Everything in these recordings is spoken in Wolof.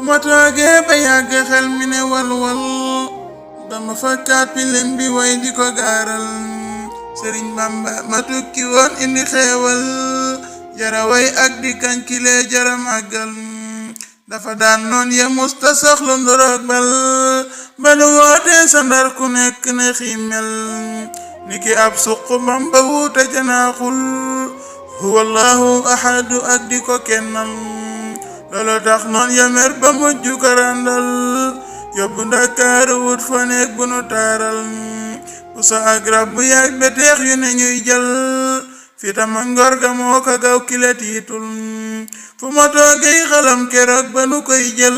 ma toogee ba yàgg xel mi ne walwal dama fakkaat pilim bi way di ko gaaral Sëriñ Bamba ma tukki woon indi xeewal jara way ak di kañ kile jara màggal dafa daan noon ya musta soxlu ndoroog bal balu wootee sa ndar ku nekk ne xiimel niki ab suq Bamba wuute janaaxul huwallahu ahadu ak di ko kennal loolu tax noon ya mer ba mujj ko randal yóbbu Ndakaaru wut fa nekk bu nu taaral bu sa ak rab bu yàgg beteex yu ne ñuy jël fitam ak ngor ga moo ko gaw kile tiitul fu ma toogee xalam keroog ba nu koy jël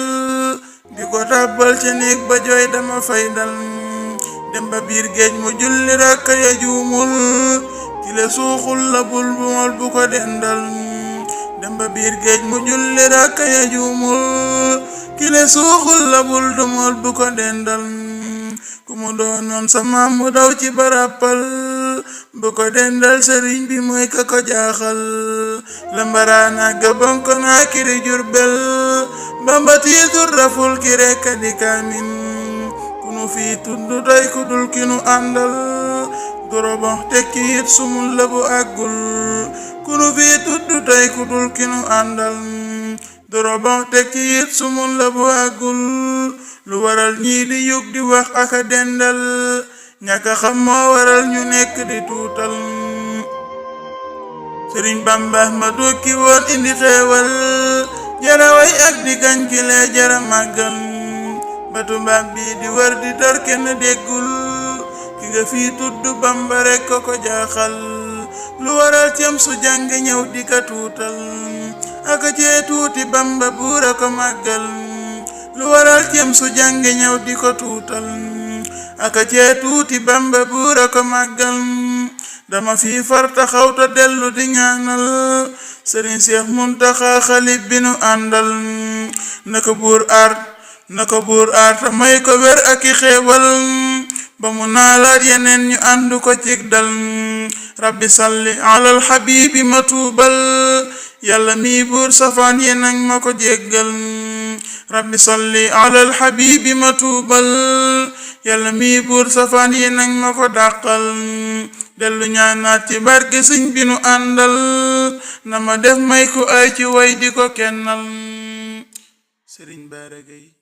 di ko tàbbal ca néeg ba jooy dama fay dal dem ba biir géej mu julli rakk ya juumul kile suuxul la bul bu mol bu ko dendal dem ba biir géej mu julli rakk ya juumul kile suuxul la bul du mol bu ko dendal ku mu doonoon sa maam mu daw ci barappal bu ko dendal sëriñ bi mooy ka ko jaaxal lambaraana gabon ko naa kiri Jurbel Bamba tiitur raful ki rekk di kaamin ku nu fii tuddu doy ku dul ki nu àndal dorobo tekki it sumul la bu àggul ku nu fii tuddu doy ku dul ki nu àndal dorobo tekki it sumul la bu àggul lu waral ñii di yug di wax aka dendal ñaka xam moo waral ñu nekk di tuutal Sëriñ Bamba ma tukki woon indi xeewal jara way ak di gañ kile jara màggal batu mbaam bi di wër di tar kenn déggul ki nga fii tudd Bamba rek ko jaaxal lu waral cem su jàng ñëw di ka tuutal aka cee tuuti Bamba buura ko màggal lu waral cem su jàng ñëw di ko tuutal aka cee tuuti Bamba buura ko màggal dama fi far taxaw ta dellu di ñaanal Sëriñ Seex Muntaxa xalib bi nu àndal na ko buur aar ta may ko wér ak i xeewal ba mu naalaat yeneen ñu àndu ko cig dal rabbi salli alal habibi ma tuubal yàlla mi buur safaan yenañ ma ko jéggal rabbi salli alal habibi ma tuubal yàlla mi buur safaan yenañ ma ko dàqal dellu ñaanaat ci barke sëñ bi nu àndal na ma def may ku ay ci way di ko kennal Sëriñ Bara Gaye